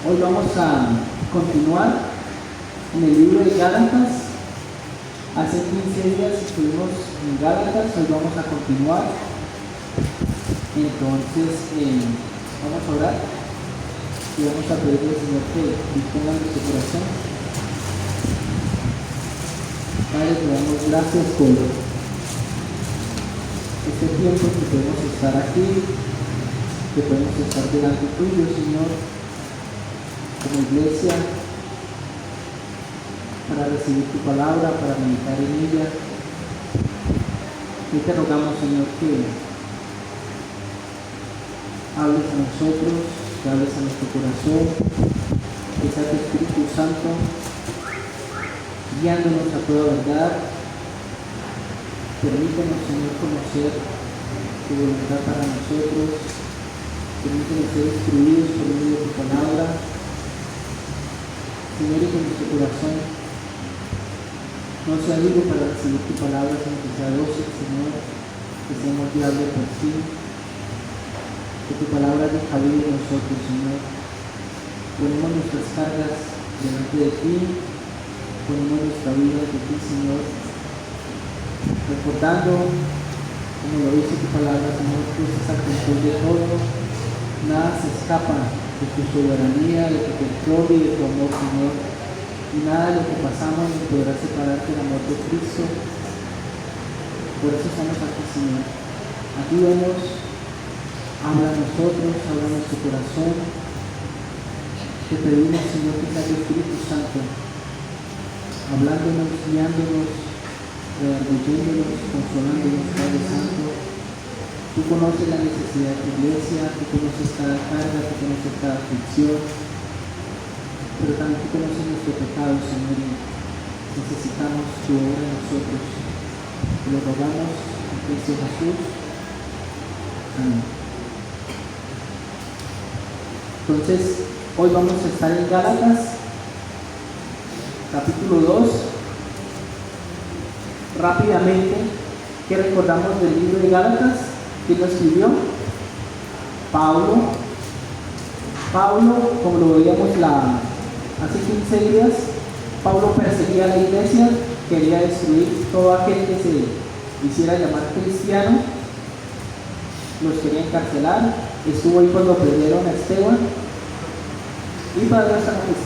Hoy vamos a continuar en el libro de Gálatas. Hace 15 días estuvimos en Gálatas, hoy vamos a continuar. Entonces, vamos a orar y vamos a pedirle al Señor que disponga nuestro corazón. Padre, te damos gracias por este tiempo que podemos estar aquí, que podemos estar delante tuyo, Señor, como iglesia, para recibir tu palabra, para meditar en ella. Y te rogamos, Señor, que hables a nosotros, que hables a nuestro corazón, que sea tu Espíritu Santo guiándonos a toda verdad. Permítenos, Señor, conocer tu voluntad para nosotros. Permítenos ser instruidos por medio de tu palabra. Señor, y que nuestro corazón no sea duro para recibir tu palabra, sino que sea dócil, Señor, que sea moldeable por ti, que tu palabra deje cabida en nosotros, Señor. Ponemos nuestras cargas delante de ti, ponemos nuestra vida de ti, Señor, recordando, como lo dice tu palabra, Señor, tú estás al control de todo, nada se escapa de tu soberanía, de tu control y de tu amor, Señor. Y nada de lo que pasamos nos podrá separar del amor de Cristo. Por eso estamos aquí, Señor. Ayúdanos, habla a nosotros, habla a nuestro corazón. Te pedimos, Señor, que sea tu Espíritu Santo, hablándonos, guiándonos, redarguyéndonos, consolándonos, Padre Santo. Tú conoces la necesidad de tu iglesia, tú conoces cada carga, tú conoces cada aflicción, pero también tú conoces nuestro pecado, Señor, y necesitamos tu obra en nosotros. Te lo rogamos en Cristo Jesús. Amén. Entonces, hoy vamos a estar en Gálatas, capítulo 2. Rápidamente, ¿qué recordamos del libro de Gálatas? ¿Quién lo escribió? Pablo, como lo veíamos hace 15 días, Pablo perseguía a la iglesia, quería destruir todo aquel que se hiciera llamar cristiano, los quería encarcelar. Estuvo ahí cuando prendieron a Esteban, y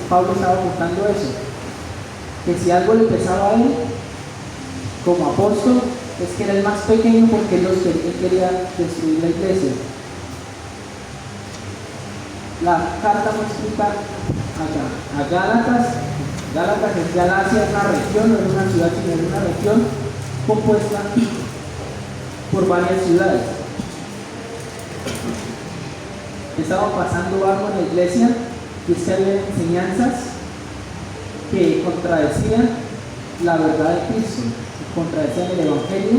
Pablo estaba buscando eso, que si algo le pesaba a él como apóstol, es que era el más pequeño, porque él quería destruir la iglesia. La carta nos explica acá, a Gálatas es Galacia, es una región, no es una ciudad, sino es una región compuesta por varias ciudades. Estaba pasando algo en la iglesia, que es que había enseñanzas que contradecían la verdad de Cristo, contradecían el Evangelio.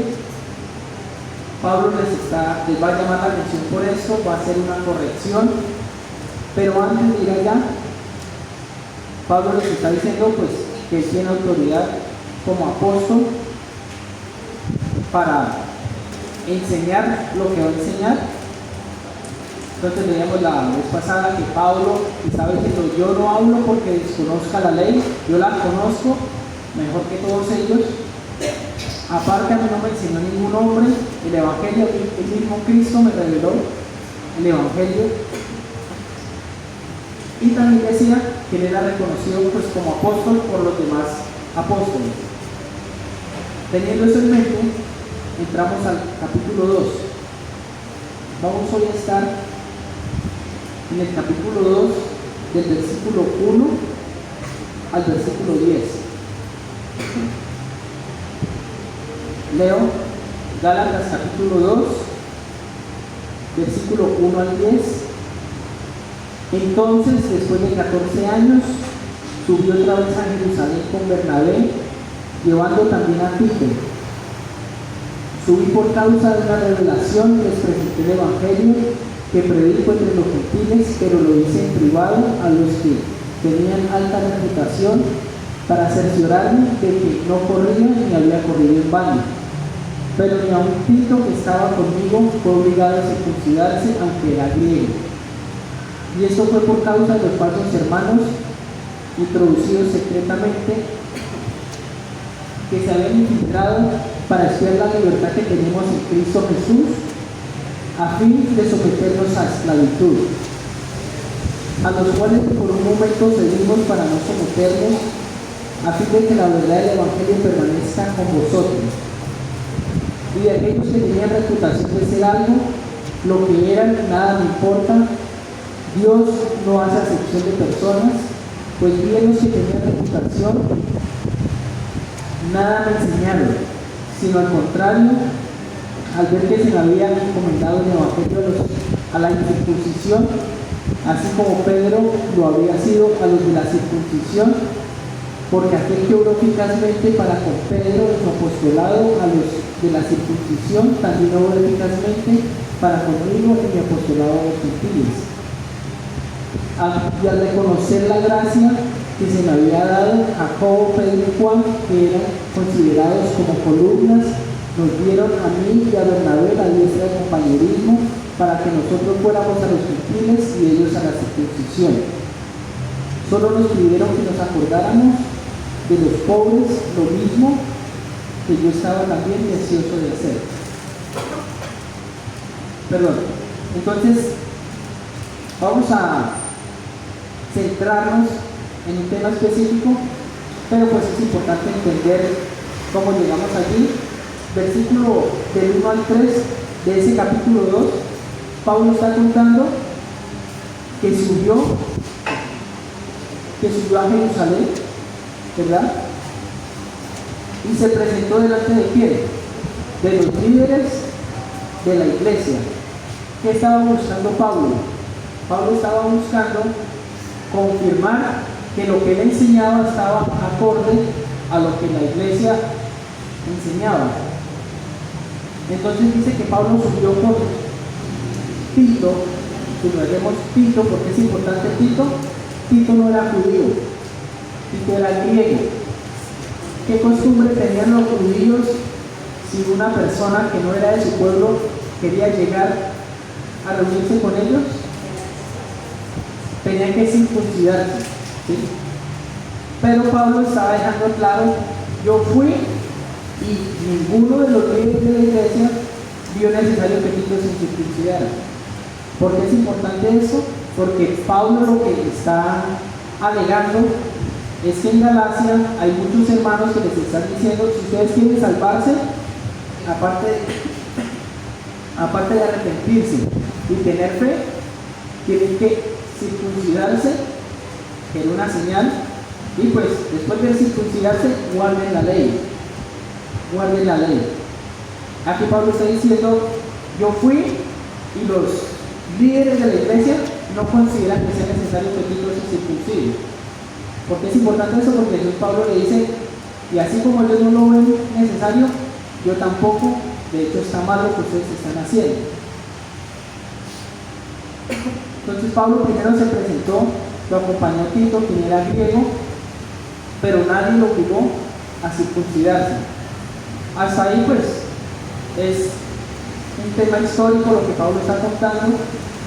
Pablo les va a llamar la atención por esto, va a hacer una corrección, pero antes de ir allá, Pablo les está diciendo pues que él tiene autoridad como apóstol para enseñar lo que va a enseñar. Entonces leíamos la vez pasada que Pablo estaba diciendo: yo no hablo porque desconozca la ley, yo la conozco mejor que todos ellos. Aparte, a mí no me enseñó ningún hombre el Evangelio, el mismo Cristo me reveló el Evangelio. Y también decía que él era reconocido pues como apóstol por los demás apóstoles. Teniendo eso en mente, entramos al capítulo 2. Vamos hoy a estar en el capítulo 2, del versículo 1 al versículo 10. Leo Gálatas capítulo 2, versículo 1 al 10. Entonces, después de 14 años, subió otra vez a Jerusalén con Bernabé, llevando también a Tito. Subí por causa de una revelación y les presenté el Evangelio que predico entre los gentiles, pero lo hice en privado a los que tenían alta reputación, para cerciorarme de que no corría ni había corrido en vano. Pero ni aun Tito, que estaba conmigo, fue obligado a circuncidarse, aunque era griego. Y esto fue por causa de los falsos hermanos introducidos secretamente, que se habían infiltrado para espiar la libertad que tenemos en Cristo Jesús, a fin de someternos a esclavitud, a los cuales por un momento cedimos para no someternos, a fin de que la verdad del Evangelio permanezca con vosotros. Y de aquellos que tenían reputación de ser algo, lo que eran, nada me importa. Dios no hace acepción de personas, pues bien los que tenían reputación, nada me enseñaron, sino al contrario, al ver que se me había encomendado el Evangelio a la incircuncisión, así como Pedro lo había sido a los de la circuncisión, porque aquel que obró eficazmente para con Pedro en su apostolado a los de la circuncisión, también obró eficazmente para conmigo en mi apostolado a los gentiles. Y al reconocer la gracia que se me había dado, Jacobo, Pedro y Juan, que eran considerados como columnas, nos dieron a mí y a Bernabé la diestra de compañerismo para que nosotros fuéramos a los gentiles y ellos a la circuncisión. Solo nos pidieron que nos acordáramos de los pobres, lo mismo que yo estaba también deseoso de hacer. Perdón. Entonces, vamos a centrarnos en un tema específico, pero pues es importante entender cómo llegamos allí. Versículo del 1 al 3 de ese capítulo 2, Pablo está contando que subió a Jerusalén, ¿verdad? Y se presentó delante de quién? De los líderes de la iglesia. ¿Qué estaba buscando Pablo? Pablo estaba buscando confirmar que lo que él enseñaba estaba acorde a lo que la iglesia enseñaba. Entonces dice que Pablo subió con Tito, subrayemos Tito porque es importante Tito. Tito no era judío, Tito era griego. ¿Qué costumbre tenían los judíos si una persona que no era de su pueblo quería llegar a reunirse con ellos? Tenía que circuncidarse, ¿sí? Pero Pablo estaba dejando claro: yo fui y ninguno de los líderes de la iglesia vio necesario que Tito se circuncidara. ¿Por qué es importante eso? Porque Pablo lo que está alegando es que en Galacia hay muchos hermanos que les están diciendo: si ustedes quieren salvarse, aparte de arrepentirse y tener fe, tienen que circuncidarse, que era una señal, y pues después de circuncidarse, guarden la ley. Guarden la ley. Aquí Pablo está diciendo: yo fui y los líderes de la iglesia no consideran que sea necesario que Tito se circuncide. ¿Por qué es importante eso? Porque Jesús Pablo le dice: y así como ellos no lo ven necesario, yo tampoco. De hecho, está mal lo que ustedes están haciendo. Entonces Pablo primero se presentó, lo acompañó Tito, quien era griego, pero nadie lo obligó a circuncidarse. Hasta ahí pues es un tema histórico lo que Pablo está contando,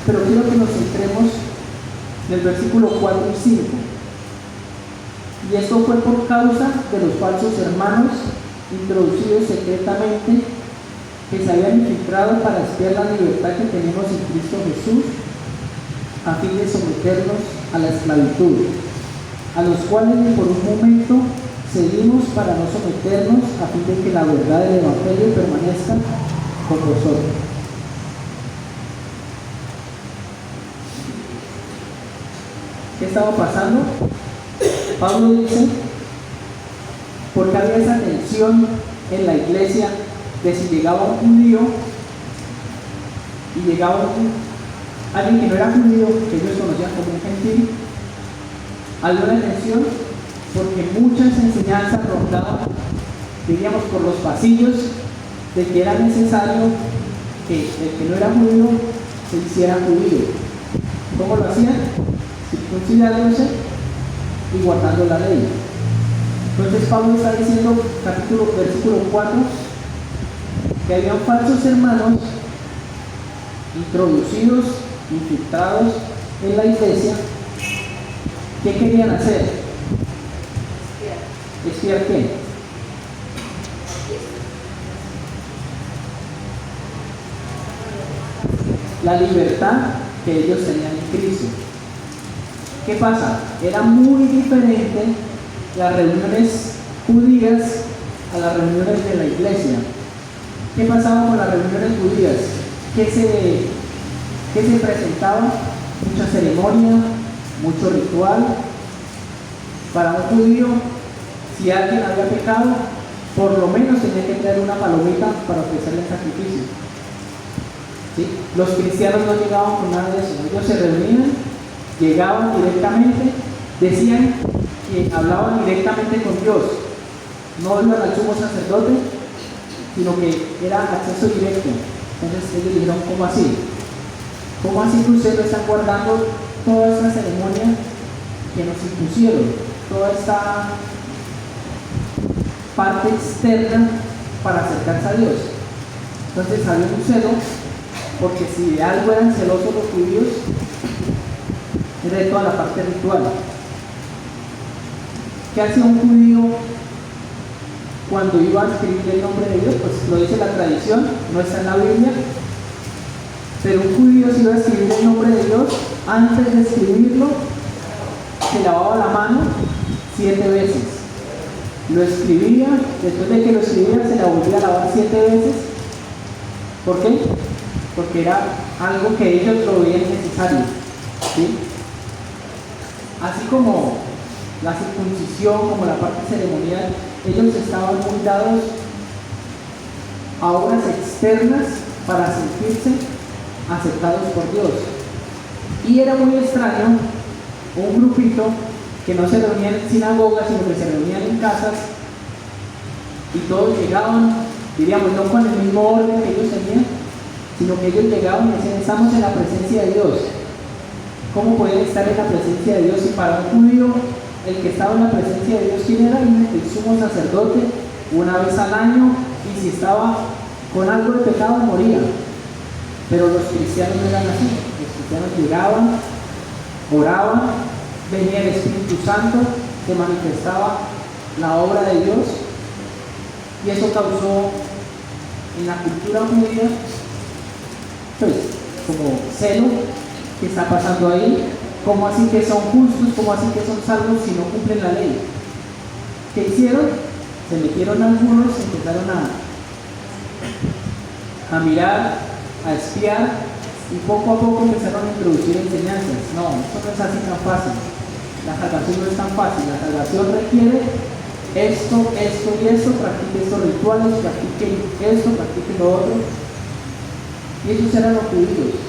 pero quiero que nos centremos en el versículo 4 y 5. Y esto fue por causa de los falsos hermanos introducidos secretamente, que se habían infiltrado para espiar la libertad que tenemos en Cristo Jesús, a fin de someternos a la esclavitud, a los cuales por un momento cedimos para no someternos, a fin de que la verdad del Evangelio permanezca con vosotros. ¿Qué estaba pasando? Pablo dice: porque había esa tensión en la iglesia de si llegaba un judío y llegaba alguien que no era judío, que ellos conocían como un gentil. Había una tensión porque muchas enseñanzas rondaban, diríamos, por los pasillos, de que era necesario que el que no era judío se hiciera judío. ¿Cómo lo hacían? Circuncidándose y guardando la ley. Entonces Pablo está diciendo, versículo 4, que habían falsos hermanos introducidos, infiltrados en la iglesia, ¿qué querían hacer? ¿Espiar qué? La libertad que ellos tenían en Cristo. ¿Qué pasa? Era muy diferente las reuniones judías a las reuniones de la iglesia. ¿Qué pasaba con las reuniones judías? ¿Qué se presentaba? Mucha ceremonia, mucho ritual. Para un judío, si alguien había pecado, por lo menos tenía que traer una palomita para ofrecerle el sacrificio. ¿Sí? Los cristianos no llegaban con nada de eso. Ellos se reunían, llegaban directamente, decían que hablaban directamente con Dios. No iban al sumo sacerdote, sino que era acceso directo. Entonces ellos dijeron, ¿cómo así? ¿Cómo así que ustedes no están guardando toda esta ceremonia que nos impusieron? Toda esta parte externa para acercarse a Dios. Entonces había un celo, porque si de algo eran celosos los judíos, era de toda la parte ritual. ¿Qué hacía un judío cuando iba a escribir el nombre de Dios? Pues lo dice la tradición, no está en la Biblia, pero un judío, si iba a escribir el nombre de Dios, antes de escribirlo se lavaba la mano 7 veces, lo escribía, después de que lo escribía se la volvía a lavar 7 veces. ¿Por qué? Porque era algo que ellos lo veían necesario, ¿sí? Así como la circuncisión, como la parte ceremonial, ellos estaban muy dados a obras externas para sentirse aceptados por Dios. Y era muy extraño un grupito que no se reunían en sinagogas, sino que se reunían en casas, y todos llegaban, diríamos, no con el mismo orden que ellos tenían, sino que ellos llegaban y decían, estamos en la presencia de Dios. ¿Cómo pueden estar en la presencia de Dios? Y para un judío, el que estaba en la presencia de Dios, ¿quién era? El sumo sacerdote, una vez al año, y si estaba con algo de pecado, moría. Pero los cristianos no eran así. Los cristianos llegaban, oraban, venía el Espíritu Santo, se manifestaba la obra de Dios, y eso causó en la cultura judía, pues, como celo. ¿Qué está pasando ahí? ¿Cómo así que son justos? ¿Cómo así que son salvos si no cumplen la ley? ¿Qué hicieron? Se metieron algunos, empezaron a mirar, a espiar, y poco a poco empezaron a introducir enseñanzas. No, eso no es así tan fácil. La salvación no es tan fácil. La salvación requiere esto, esto y esto. Practique estos rituales, practique esto, practique lo otro. Y esos eran los judíos.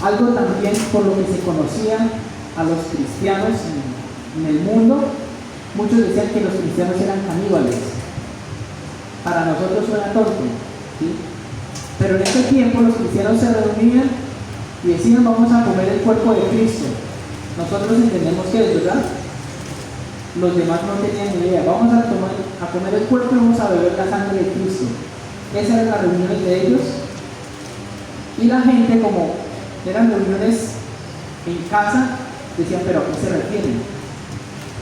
Algo también por lo que se conocía a los cristianos en el mundo, muchos decían que los cristianos eran caníbales. Para nosotros suena tonto, ¿sí? Pero en ese tiempo los cristianos se reunían y decían, vamos a comer el cuerpo de Cristo. Nosotros entendemos que es, ¿verdad? Los demás no tenían ni idea. Vamos a comer el cuerpo y vamos a beber la sangre de Cristo. Esas eran las reuniones de ellos. Y la gente, como eran reuniones en casa, decían, pero ¿a qué se refieren?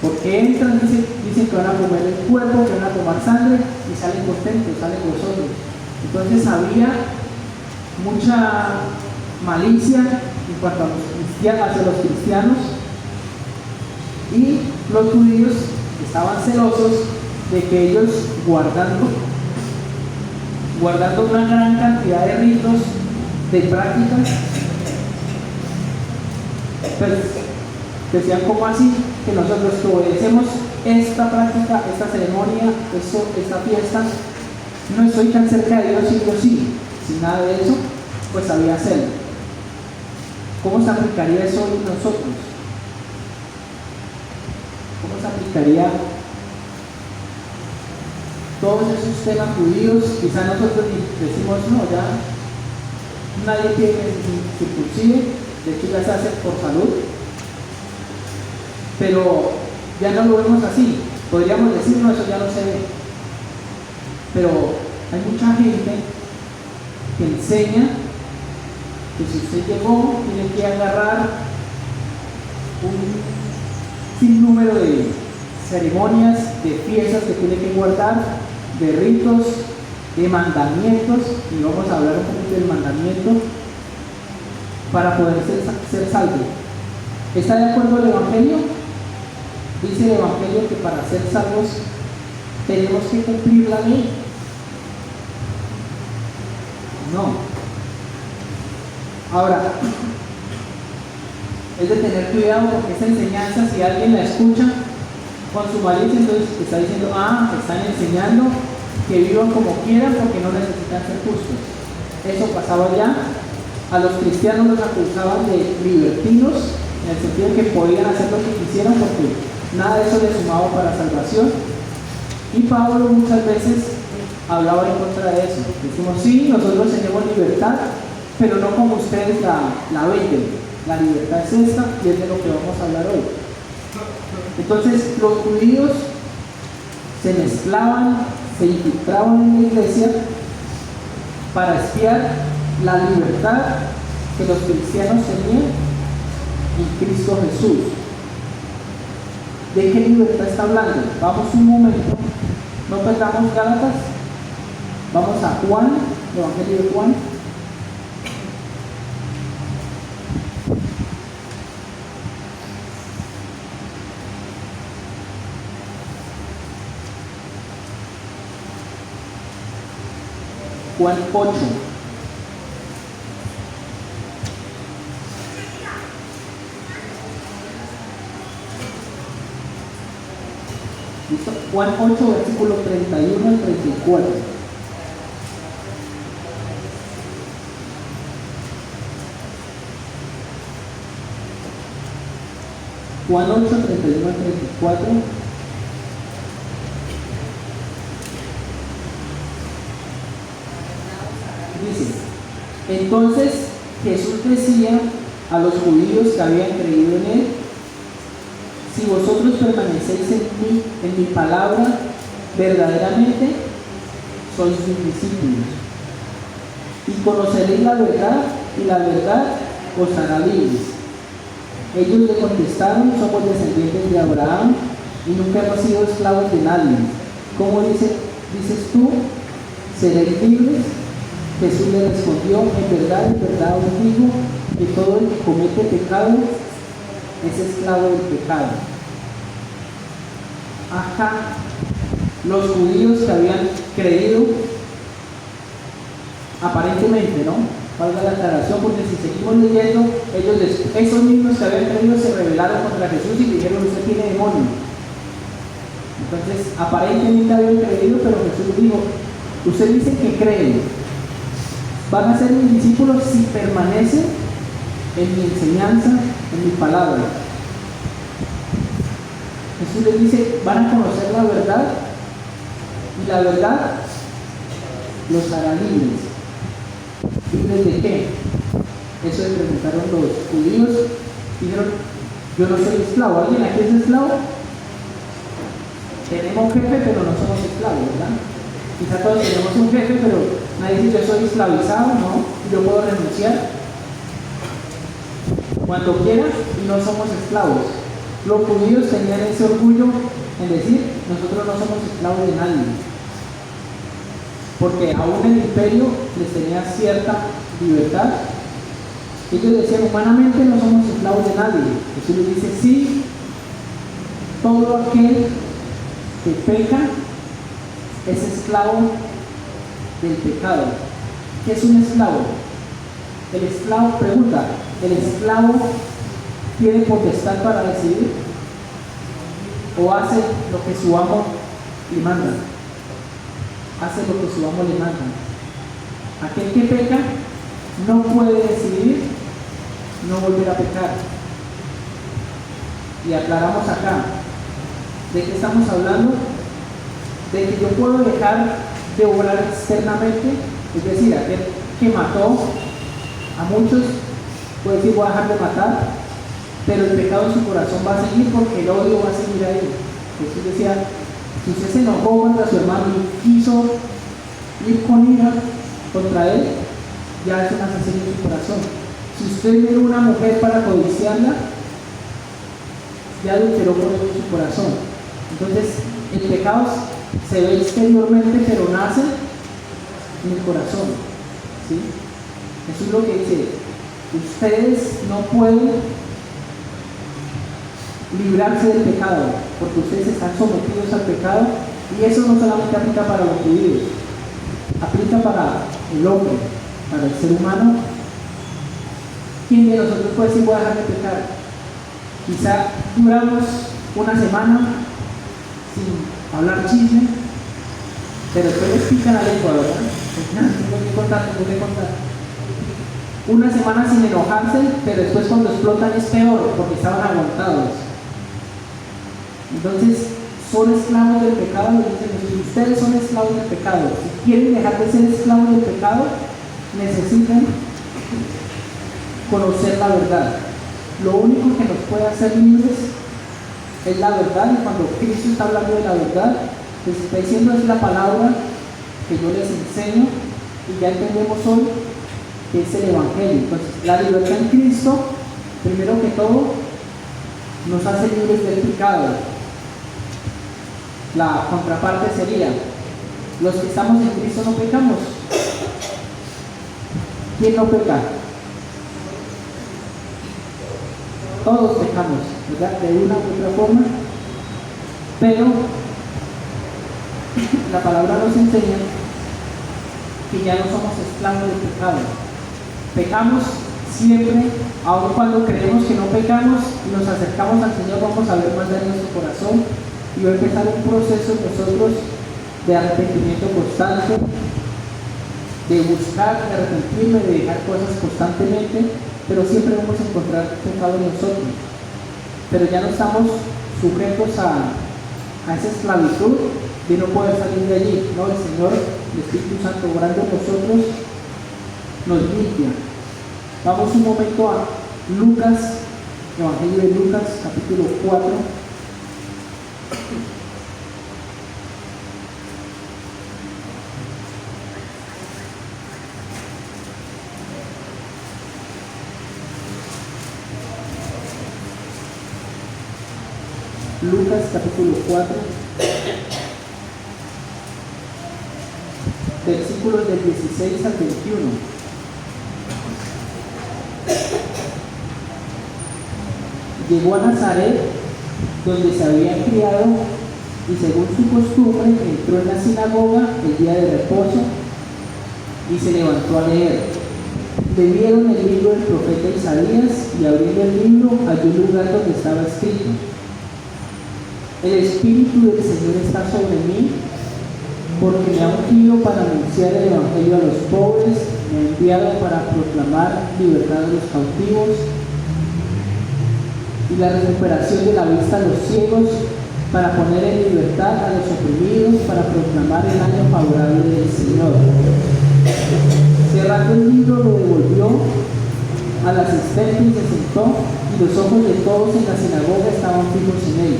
¿Por qué entran? Dicen que van a comer el cuerpo, que van a tomar sangre, y salen contentos, salen gozosos. Entonces había mucha malicia en cuanto a hacia los cristianos, y los judíos estaban celosos de que ellos, guardando una gran cantidad de ritos, de prácticas, pues decían, ¿cómo así que nosotros que obedecemos esta práctica, esta ceremonia, esta fiesta, no estoy tan cerca de Dios y yo sí? Sin nada de eso, pues había celo. ¿Cómo se aplicaría eso en nosotros? ¿Cómo se aplicaría todos esos temas judíos? Quizá nosotros decimos, no, ya nadie quiere que se circuncide, de hecho ya se hace por salud, pero ya no lo vemos así. Podríamos decir, no, eso ya no se ve. Pero hay mucha gente que enseña que si usted llegó, tiene que agarrar un sinnúmero de ceremonias, de fiestas que tiene que guardar, de ritos, de mandamientos, y vamos a hablar un poquito del mandamiento para poder ser salvo. ¿Está de acuerdo el Evangelio? Dice el Evangelio que para ser salvos tenemos que cumplir la ley. No. Ahora, es de tener cuidado porque esta enseñanza, si alguien la escucha con su malicia, entonces está diciendo, están enseñando que vivan como quieran porque no necesitan ser justos. Eso pasaba ya. A los cristianos los acusaban de libertinos, en el sentido de que podían hacer lo que quisieran porque nada de eso les sumaba para salvación. Y Pablo muchas veces hablaba en contra de eso. Decimos, sí, nosotros tenemos libertad, pero no como ustedes la venden. La libertad es esta y es de lo que vamos a hablar hoy. Entonces, los judíos se mezclaban, se infiltraban en la iglesia para espiar la libertad que los cristianos tenían en Cristo Jesús. ¿De qué libertad está hablando? Vamos un momento, no perdamos Gálatas, vamos a Juan, el Evangelio de Juan. Juan 8. ¿Listo? Juan 8, versículo 31 al 34. Juan 8, 31 al 34. Dice, entonces Jesús decía a los judíos que habían creído en él, si vosotros permanecéis en mi palabra, verdaderamente sois mis discípulos, y conoceréis la verdad, y la verdad os hará libres. Ellos le contestaron, somos descendientes de Abraham, y nunca hemos sido esclavos de nadie. ¿Cómo dices tú, seréis libres? Jesús le respondió, en verdad os digo, que todo el que comete pecado es esclavo del pecado. Acá, los judíos que habían creído, aparentemente, ¿no? Valga la aclaración, porque si seguimos leyendo, esos mismos que habían creído se rebelaron contra Jesús y dijeron, usted tiene demonio. Entonces, aparentemente habían creído, pero Jesús dijo, usted dice que creen, van a ser mis discípulos si permanecen en mi enseñanza, en mi palabra. Jesús les dice, van a conocer la verdad y la verdad los hará libres. ¿Libres de qué? Eso le preguntaron los judíos. Dijeron, yo no soy esclavo. ¿Alguien aquí es esclavo? Tenemos jefe, pero no somos esclavos, ¿verdad? Quizá todos tenemos un jefe, pero nadie dice, yo soy esclavizado, ¿no? Yo puedo renunciar cuando quiera y no somos esclavos. Los judíos tenían ese orgullo en decir, nosotros no somos esclavos de nadie, porque aún el imperio les tenía cierta libertad. Ellos decían, humanamente no somos esclavos de nadie. Jesús les dice, sí, todo aquel que peca es esclavo del pecado. ¿Qué es un esclavo? El esclavo, pregunta, ¿el esclavo tiene potestad para decidir? ¿O hace lo que su amo le manda? Hace lo que su amo le manda. Aquel que peca no puede decidir no volver a pecar. Y aclaramos acá, ¿de qué estamos hablando? De que yo puedo dejar de obrar externamente, es decir, aquel que mató a muchos puede decir, voy a dejar de matar, pero el pecado en su corazón va a seguir porque el odio va a seguir ahí. Jesús decía, si usted se enojó contra su hermano y quiso ir con ira contra él, ya es un asesino en su corazón. Si usted ve una mujer para codiciarla, ya adulteró con él en su corazón. Entonces, el pecado se ve exteriormente, pero nace en el corazón, ¿sí? Eso es lo que dice: ustedes no pueden librarse del pecado, porque ustedes están sometidos al pecado, y eso no solamente aplica para los judíos, aplica para el hombre, para el ser humano. ¿Quién de nosotros puede decir voy a dejar de pecar? Quizá duramos una semana sin hablar chisme, pero después les pica la lengua, ¿verdad? Tengo que contar. Una semana sin enojarse, pero después cuando explotan es peor, porque estaban aguantados. Entonces, son esclavos del pecado. Dicen: ustedes son esclavos del pecado. Si quieren dejar de ser esclavos del pecado, necesitan conocer la verdad. Lo único que nos puede hacer libres es la verdad, y cuando Cristo está hablando de la verdad, les está diciendo: es la palabra que yo les enseño, y ya entendemos hoy que es el Evangelio. Entonces, la libertad en Cristo, primero que todo, nos hace libres del pecado. La contraparte sería: los que estamos en Cristo no pecamos. ¿Quién no peca? Todos pecamos, ¿verdad? De una u otra forma, pero la palabra nos enseña que ya no somos esclavos del pecado. Pecamos siempre, aun cuando creemos que no pecamos y nos acercamos al Señor, vamos a ver más de nuestro corazón, y va a empezar un proceso en nosotros de arrepentimiento constante, de buscar, de arrepentirme, de dejar cosas constantemente, pero siempre vamos a encontrar pecado en nosotros. Pero ya no estamos sujetos a esa esclavitud de no poder salir de allí, ¿no? El Señor, el Espíritu Santo obrando en nosotros, nos limpia. Vamos un momento a Lucas, Evangelio de Lucas, capítulo 4. Lucas capítulo 4, versículos del 16 al 21. Llegó a Nazaret, donde se había criado, y según su costumbre entró en la sinagoga el día de reposo y se levantó a leer. Le dieron el libro del profeta Isaías, y abriendo el libro halló el lugar donde estaba escrito: el Espíritu del Señor está sobre mí, porque me ha ungido para anunciar el Evangelio a los pobres, me ha enviado para proclamar libertad a los cautivos y la recuperación de la vista a los ciegos, para poner en libertad a los oprimidos, para proclamar el año favorable del Señor. Cerrando el libro, lo devolvió al asistente y se sentó, y los ojos de todos en la sinagoga estaban fijos en él.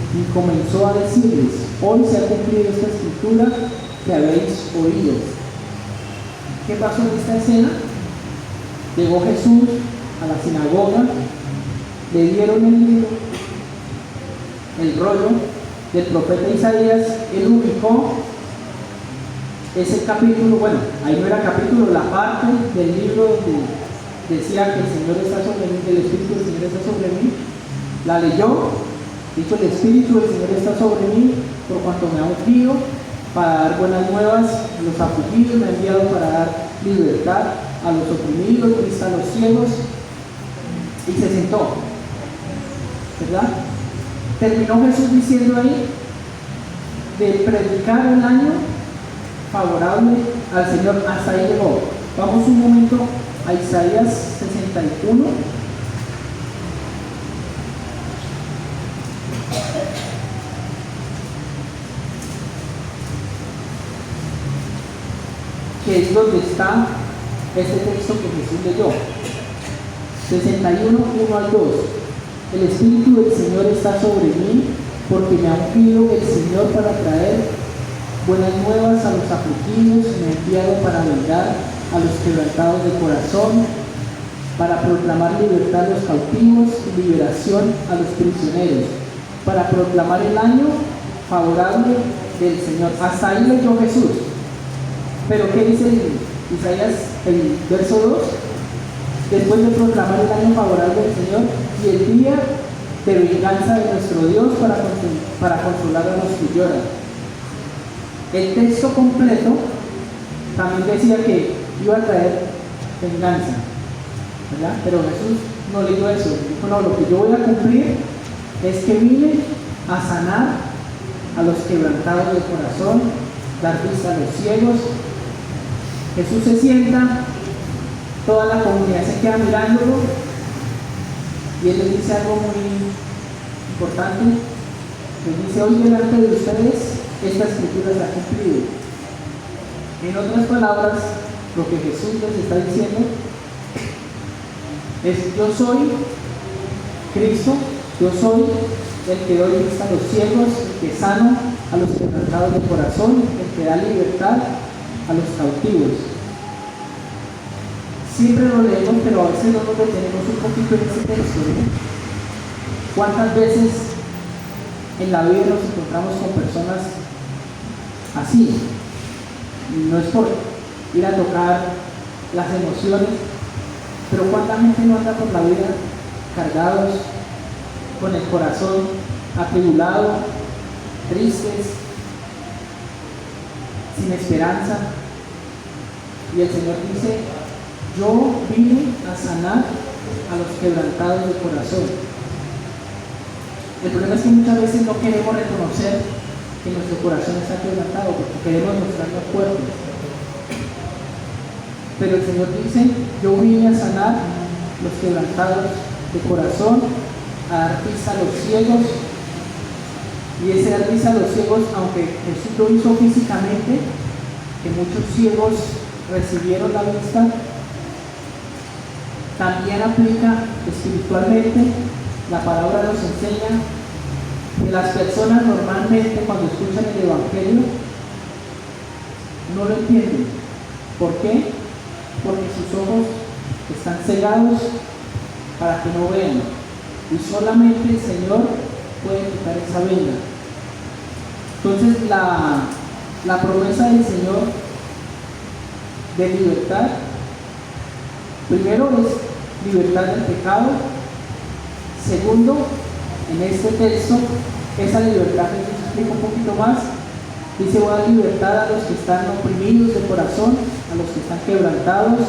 Y comenzó a decirles: hoy se ha cumplido esta escritura que habéis oído. ¿Qué pasó en esta escena? Llegó Jesús a la sinagoga, le dieron el libro, el rollo del profeta Isaías, él ubicó ese capítulo, bueno, ahí no era capítulo, la parte del libro donde decía que el Señor está sobre mí, que el Espíritu del Señor está sobre mí, la leyó. Dijo: el Espíritu del Señor está sobre mí, por cuanto me ha ungido para dar buenas nuevas a los afligidos, me ha enviado para dar libertad a los oprimidos, vista a los ciegos, y se sentó, ¿verdad? Terminó Jesús diciendo ahí de predicar el año favorable al Señor. Hasta ahí llegó. Vamos un momento a Isaías 61. Que es donde está este texto que Jesús leyó. 61, 1 al 2. El Espíritu del Señor está sobre mí, porque me ha ungido el Señor para traer buenas nuevas a los afligidos, me ha enviado para vengar a los quebrantados de corazón, para proclamar libertad a los cautivos y liberación a los prisioneros, para proclamar el año favorable del Señor. Hasta ahí leyó Jesús. Pero ¿qué dice Isaías, el verso 2? Después de proclamar el año favorable del Señor y el día de venganza de nuestro Dios para consolar a los que lloran. El texto completo también decía que iba a traer venganza, ¿verdad? Pero Jesús no leyó eso. Dijo, no, lo que yo voy a cumplir es que vine a sanar a los quebrantados de corazón, dar vista a los ciegos. Jesús se sienta, toda la comunidad se queda mirándolo y él les dice algo muy importante. Les dice, hoy delante de ustedes esta escritura se ha cumplido. En otras palabras, lo que Jesús les está diciendo es, yo soy Cristo, yo soy el que doy vista a los ciegos, el que sano a los quebrantados de corazón, el que da libertad a los cautivos. Siempre lo leemos, pero a veces no nos detenemos un poquito en ese texto, ¿no? ¿Cuántas veces en la vida nos encontramos con personas así? No es por ir a tocar las emociones, pero ¿cuánta gente no anda por la vida cargados, con el corazón atribulado, tristes, sin esperanza? Y el Señor dice, yo vine a sanar a los quebrantados de corazón. El problema es que muchas veces no queremos reconocer que nuestro corazón está quebrantado, porque queremos mostrarnos fuertes. Pero el Señor dice, yo vine a sanar los quebrantados de corazón, a dar vista a los ciegos. Y ese dar vista a los ciegos, aunque Jesús lo hizo físicamente, que muchos ciegos recibieron la vista, también aplica espiritualmente. La palabra nos enseña que las personas normalmente cuando escuchan el Evangelio no lo entienden. ¿Por qué? Porque sus ojos están cegados para que no vean. Y solamente el Señor puede quitar esa venda. Entonces la promesa del Señor de libertad, primero es libertad del pecado. Segundo, en este texto, esa libertad que se explica un poquito más, dice, voy a dar libertad a los que están oprimidos de corazón, a los que están quebrantados,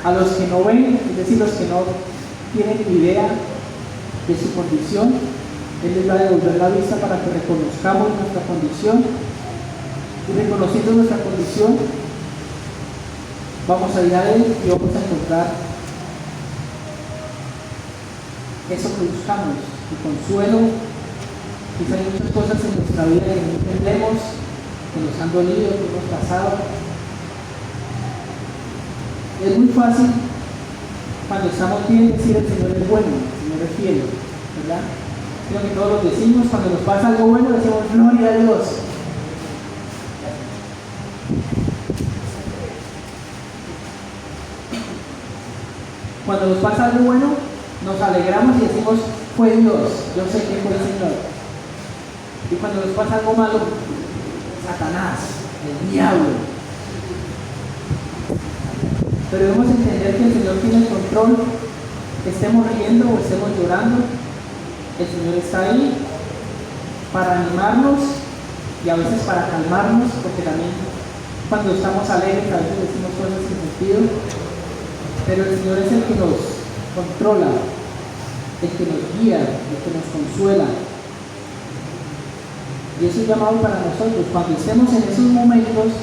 a los que no ven, es decir, los que no tienen ni idea de su condición. Él les va a devolver la vista para que reconozcamos nuestra condición, y reconociendo nuestra condición vamos a ir a Él y vamos a encontrar eso que buscamos, el consuelo. Quizá hay muchas cosas en nuestra vida que no entendemos, que nos han dolido, que hemos pasado. Es muy fácil cuando estamos bien decir el Señor es bueno, el Señor es fiel, ¿verdad? Creo que todos lo decimos, cuando nos pasa algo bueno decimos gloria a Dios. Cuando nos pasa algo bueno, nos alegramos y decimos, fue Dios, yo sé que fue el Señor. Y cuando nos pasa algo malo, Satanás, el diablo. Pero debemos entender que el Señor tiene el control, que estemos riendo o estemos llorando, el Señor está ahí para animarnos y a veces para calmarnos, porque también cuando estamos alegres a veces decimos cosas sin sentido. Pero el Señor es el que nos controla, el que nos guía, el que nos consuela. Y eso es llamado para nosotros. Cuando estemos en esos momentos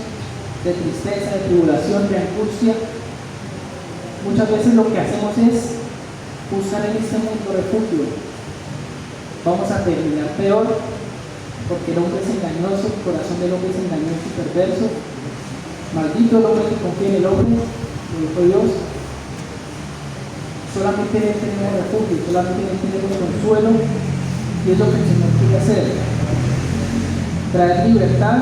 de tristeza, de tribulación, de angustia, muchas veces lo que hacemos es buscar en este mundo refugio. Vamos a terminar peor, porque el hombre es engañoso, el corazón del hombre es engañoso y perverso. Maldito el hombre que confía en el hombre, lo dijo Dios. Solamente en Él tenemos refugio, solamente en Él tenemos consuelo, y es lo que el Señor quiere hacer, traer libertad.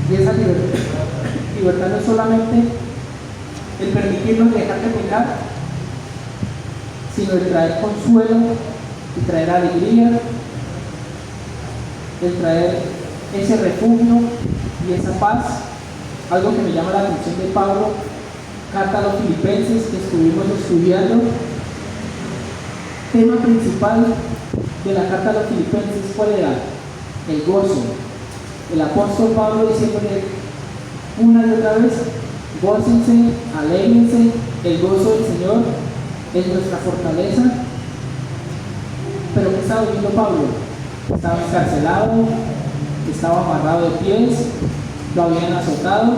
Y esa libertad no es solamente el permitirnos dejar de pecar, sino el traer consuelo, el traer alegría, el traer ese refugio y esa paz. Algo que me llama la atención de Pablo, carta a los Filipenses que estuvimos estudiando. Tema principal de la carta a los Filipenses, ¿cuál era? El gozo. El apóstol Pablo diciéndole una y otra vez: gócense, alégrense, el gozo del Señor es nuestra fortaleza. Pero ¿qué estaba viviendo Pablo? Estaba encarcelado, estaba amarrado de pies, lo habían azotado,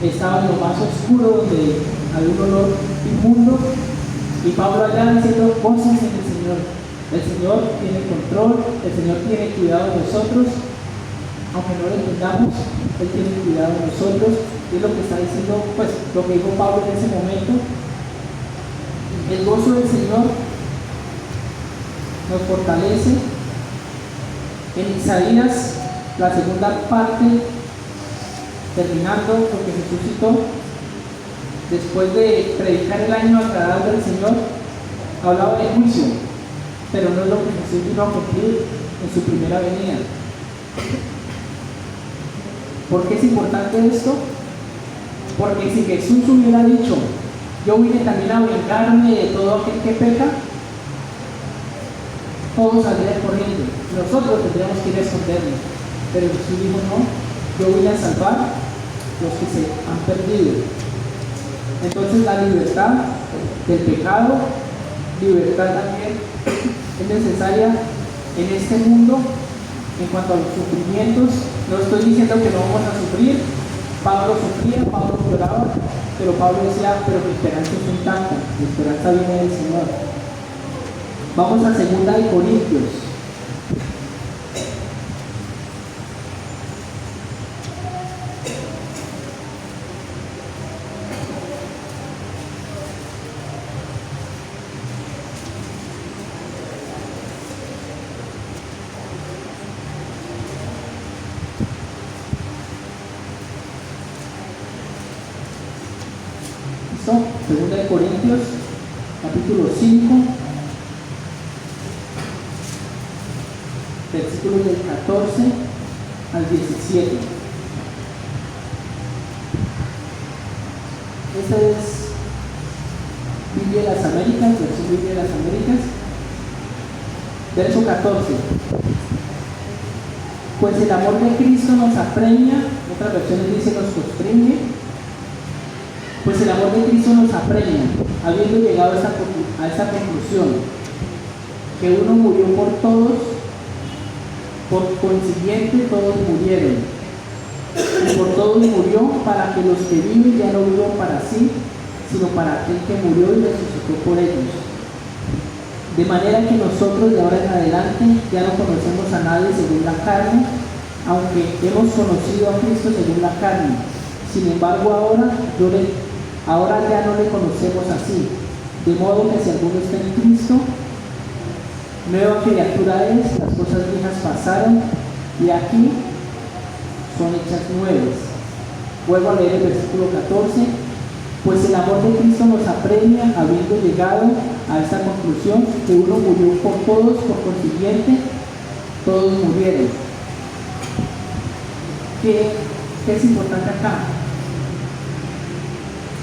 estaba en lo más oscuro donde había un olor inmundo, y Pablo allá diciendo: gócense en el Señor. El Señor tiene control, el Señor tiene cuidado de nosotros, aunque no lo entendamos, Él tiene cuidado de nosotros. Y es lo que está diciendo, pues, lo que dijo Pablo en ese momento. El gozo del Señor nos fortalece. En Isaías, la segunda parte, terminando lo que Jesús citó, después de predicar el año agradable del Señor, hablaba de juicio, pero no es lo que Jesús vino a cumplir en su primera venida. ¿Por qué es importante esto? Porque si Jesús hubiera dicho: yo vine también a vengarme de todo aquel que peca, todos saldrían corriendo, nosotros tendríamos que ir a escondernos. Pero Jesús dijo: no, yo vine a salvar los que se han perdido. Entonces la libertad del pecado, libertad también es necesaria en este mundo. En cuanto a los sufrimientos, no estoy diciendo que no vamos a sufrir. Pablo sufría, Pablo lloraba, pero Pablo decía: pero mi esperanza es intacta, mi esperanza viene del Señor. Vamos a 2 de Corintios. Segunda de Corintios, capítulo 5, versículos del 14 al 17. Esta es Biblia de las Américas, versión Biblia de las Américas, verso 14. Pues el amor de Cristo nos apremia, otras versiones dicen nos constriñe. Pues el amor de Cristo nos apremia, habiendo llegado a esta conclusión, que uno murió por todos, por consiguiente todos murieron, y por todos murió, para que los que viven ya no vivan para sí, sino para aquel que murió y resucitó por ellos. De manera que nosotros de ahora en adelante ya no conocemos a nadie según la carne, aunque hemos conocido a Cristo según la carne. Sin embargo, ahora ya no le conocemos así, de modo que si alguno está en Cristo, nueva criatura es, las cosas viejas pasaron y aquí son hechas nuevas. Vuelvo a leer el versículo 14. Pues el amor de Cristo nos apremia, habiendo llegado a esta conclusión, que uno murió por todos, por consiguiente todos murieron. ¿Qué es importante acá?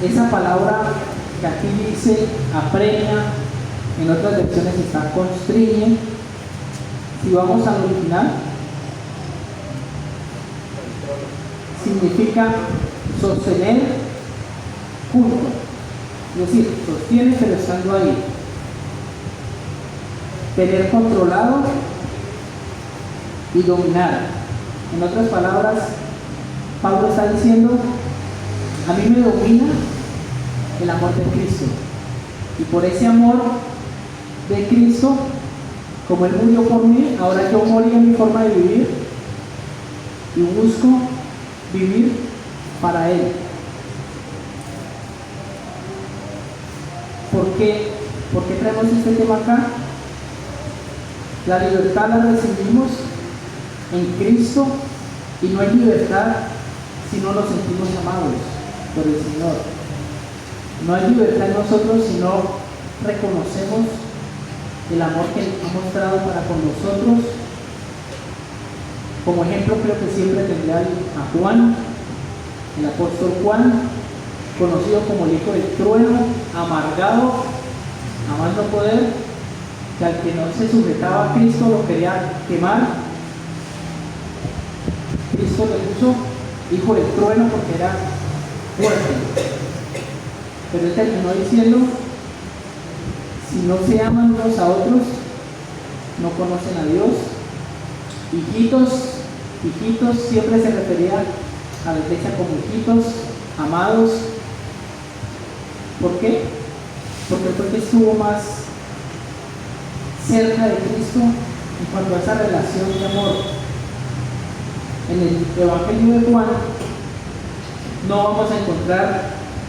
Esa palabra que aquí dice apremia, en otras versiones está constriñe. Si vamos al original, significa sostener junto, es decir, sostiene pero estando ahí. Tener controlado y dominar. En otras palabras, Pablo está diciendo: a mí me domina el amor de Cristo, y por ese amor de Cristo, como Él murió por mí, ahora yo morí en mi forma de vivir y busco vivir para Él. ¿Por qué traemos este tema acá? La libertad la recibimos en Cristo, y no hay libertad si no nos sentimos amados por el Señor. No hay libertad en nosotros si no reconocemos el amor que ha mostrado para con nosotros. Como ejemplo, creo que siempre tendrá a Juan, el apóstol Juan, conocido como el hijo del trueno, amargado, a más no poder, que al que no se sujetaba a Cristo lo quería quemar. Cristo le puso hijo del trueno porque era fuerte. Pero él terminó diciendo: si no se aman unos a otros, no conocen a Dios. Hijitos, siempre se refería a la iglesia como hijitos, amados. ¿Por qué? Porque estuvo más cerca de Cristo en cuanto a esa relación de amor. En el Evangelio de Juan no vamos a encontrar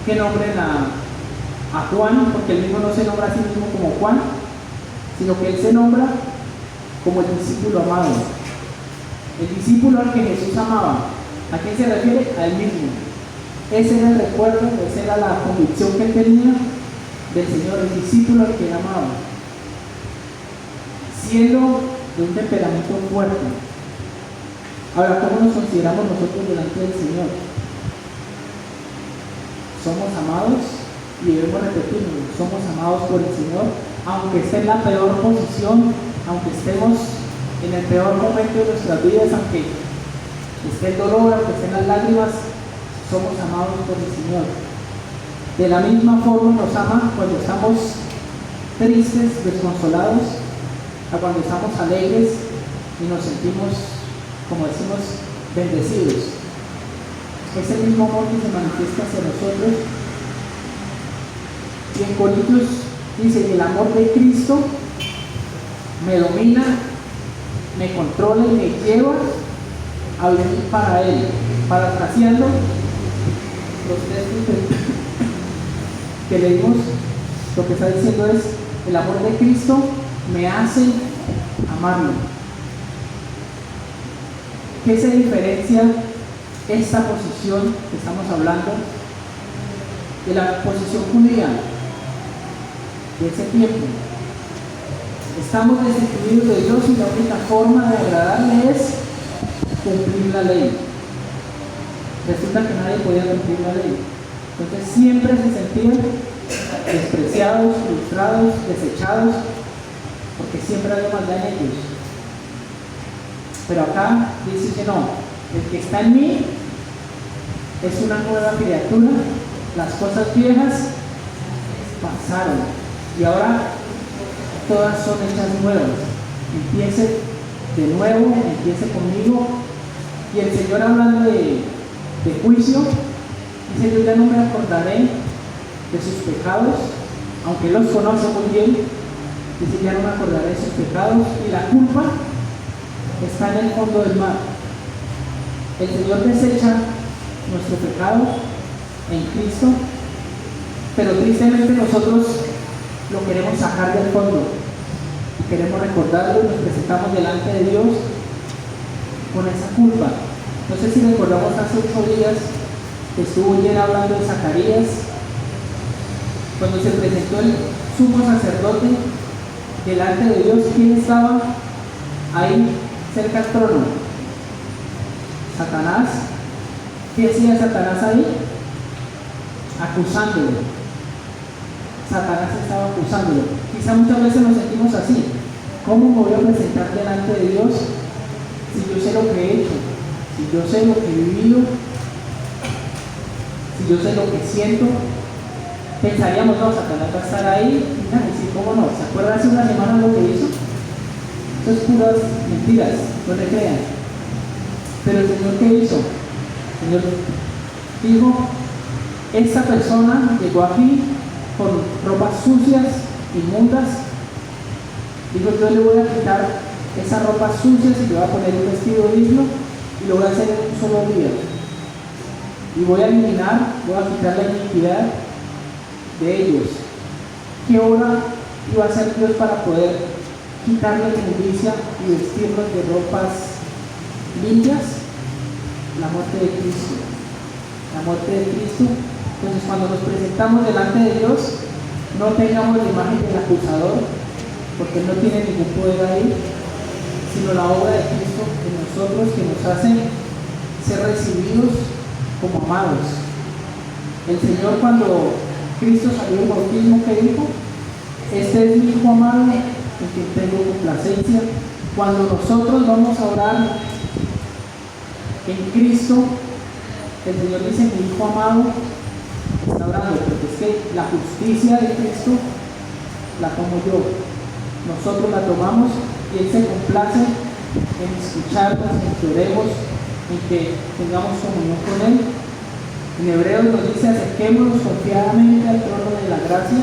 que nombren a Juan, porque él mismo no se nombra a sí mismo como Juan, sino que él se nombra como el discípulo amado. El discípulo al que Jesús amaba. ¿A quién se refiere? A él mismo. Ese era el recuerdo, esa era la convicción que él tenía del Señor, el discípulo al que él amaba. Siendo de un temperamento fuerte. Ahora, ¿cómo nos consideramos nosotros delante del Señor? Somos amados, y debemos repetirlo, somos amados por el Señor, aunque esté en la peor posición, aunque estemos en el peor momento de nuestras vidas, aunque esté el dolor, aunque estén las lágrimas, somos amados por el Señor. De la misma forma nos ama cuando estamos tristes, desconsolados, a cuando estamos alegres y nos sentimos, como decimos, bendecidos. Es el mismo amor que se manifiesta hacia nosotros. Y en Corintios dice que el amor de Cristo me domina, me controla y me lleva a vivir para Él. Parafraseando los textos que leímos, lo que está diciendo es: el amor de Cristo me hace amarlo. ¿Qué se diferencia esta posición que estamos hablando de la posición judía de ese tiempo? Estamos destituidos de Dios y la única forma de agradarle es cumplir la ley. Resulta que nadie podía cumplir la ley. Entonces siempre se sentían despreciados, frustrados, desechados, porque siempre había maldad en ellos. Pero acá dice que no, el que está en mí es una nueva criatura, las cosas viejas pasaron y ahora todas son hechas nuevas. Empiece de nuevo, empiece conmigo. Y el Señor, hablando de juicio, dice: yo ya no me acordaré de sus pecados, aunque Él los conoce muy bien. Dice: ya no me acordaré de sus pecados, y la culpa está en el fondo del mar. El Señor desecha nuestro pecado en Cristo, pero tristemente nosotros lo queremos sacar del fondo, queremos recordarlo y nos presentamos delante de Dios con esa culpa. No sé si recordamos hace 8 días que estuvo Jen hablando de Zacarías, cuando se presentó el sumo sacerdote delante de Dios. ¿Quién estaba ahí cerca al trono? Satanás. ¿Qué hacía Satanás ahí? Acusándolo. Satanás estaba acusándolo. Quizá muchas veces nos sentimos así: ¿cómo me voy a presentar delante de Dios si yo sé lo que he hecho, si yo sé lo que he vivido, si yo sé lo que siento? Pensaríamos: no, Satanás va a estar ahí. Y sí, ¿cómo no? ¿Se acuerdan hace una semana lo que hizo? Eso es puras mentiras, no le crean. Pero el Señor, ¿qué hizo? El Señor dijo: esta persona llegó aquí con ropas sucias, inmundas. Dijo: yo le voy a quitar esas ropas sucias y le voy a poner un vestido digno y lo voy a hacer en un solo día. Y voy a eliminar, voy a quitar la iniquidad de ellos. ¿Qué obra iba a hacer Dios para poder quitarle la inmundicia y vestirlos de ropas limpias? La muerte de Cristo. La muerte de Cristo. Entonces, cuando nos presentamos delante de Dios, no tengamos la imagen del acusador, porque él no tiene ningún poder ahí, sino la obra de Cristo en nosotros que nos hace ser recibidos como amados. El Señor, cuando Cristo salió del bautismo, ¿qué dijo? Este es mi Hijo amado, en quien tengo complacencia. Cuando nosotros vamos a orar en Cristo, el Señor dice: mi Hijo amado está orando, porque es que la justicia de Cristo la tomo yo. Nosotros la tomamos y Él se complace en escucharnos, en que oremos, en que tengamos comunión con Él. En Hebreos nos dice: acerquémonos confiadamente al trono de la gracia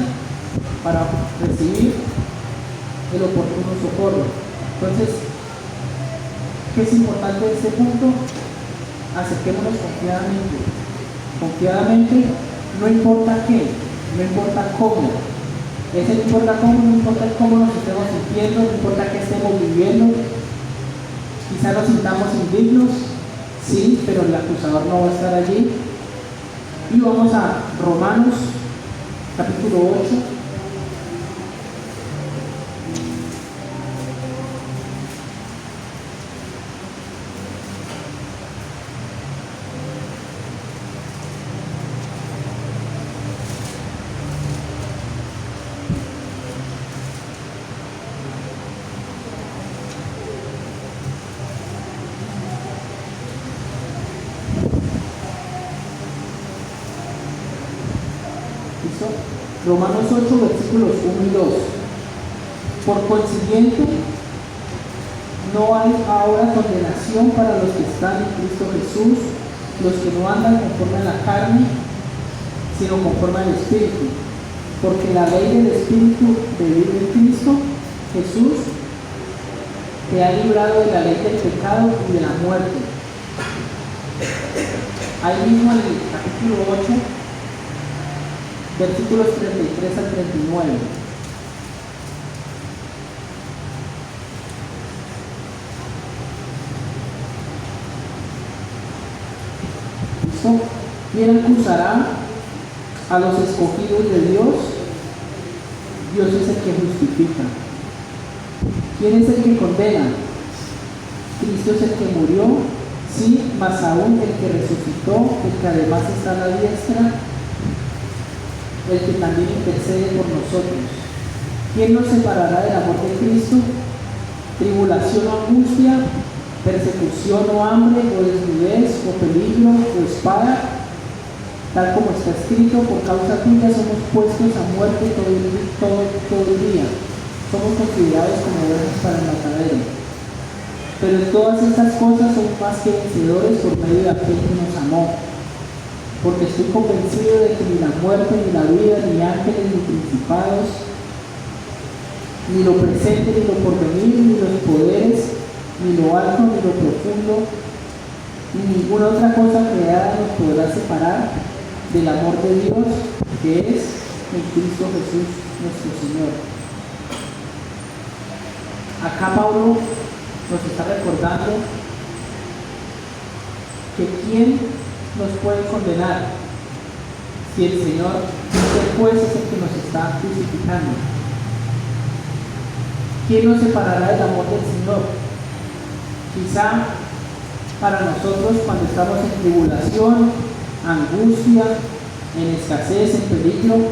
para recibir el oportuno socorro. Entonces, ¿qué es importante de este punto? Acerquémonos confiadamente. Confiadamente, no importa qué, no importa cómo. Ese no importa cómo, no importa cómo nos estemos sintiendo, no importa qué estemos viviendo. Quizá nos sintamos indignos, sí, pero el acusador no va a estar allí. Y vamos a Romanos, capítulo 8. Romanos 8, versículos 1 y 2. Por consiguiente, no hay ahora condenación para los que están en Cristo Jesús, los que no andan conforme a la carne, sino conforme al Espíritu. Porque la ley del Espíritu de vida en Cristo Jesús te ha librado de la ley del pecado y de la muerte. Ahí mismo en el capítulo 8, versículos 33 al 39. ¿Listo? ¿Quién acusará a los escogidos de Dios? Dios es el que justifica. ¿Quién es el que condena? Cristo es el que murió, sí, más aún el que resucitó, el que además está a la diestra, el que también intercede por nosotros. ¿Quién nos separará del amor de Cristo? ¿Tribulación o angustia? ¿Persecución o hambre? ¿O desnudez? ¿O peligro? ¿O espada? Tal como está escrito: por causa tuya somos puestos a muerte todo el día. Somos considerados como ovejas para el matadero. Pero en todas estas cosas somos más que vencedores por medio de aquel que nos amó. Porque estoy convencido de que ni la muerte, ni la vida, ni ángeles, ni principados, ni lo presente, ni lo porvenir, ni los poderes, ni lo alto, ni lo profundo, ni ninguna otra cosa creada nos podrá separar del amor de Dios que es en Cristo Jesús nuestro Señor. Acá Pablo nos está recordando que quién nos puede condenar si el Señor, el juez, es el que nos está crucificando. ¿Quién nos separará del amor del Señor? Quizá para nosotros, cuando estamos en tribulación, angustia, en escasez, en peligro,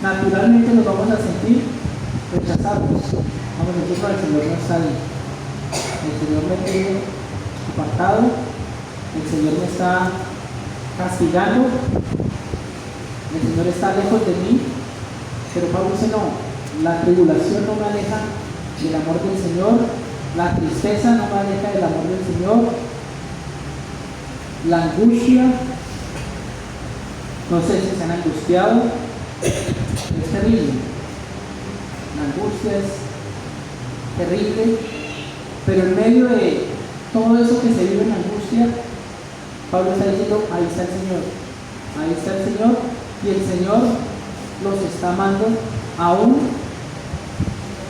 naturalmente nos vamos a sentir rechazados. Vamos a decir: el Señor no está ahí, el Señor me tiene apartado, el Señor me está castigando, el Señor está lejos de mí. Pero Pablo dice: no, la tribulación no me aleja del amor del Señor, la tristeza no me aleja del amor del Señor, la angustia, no sé si se han angustiado, es terrible, la angustia es terrible, pero en medio de todo eso que se vive en angustia, Pablo está diciendo: ahí está el Señor, y el Señor los está amando, aún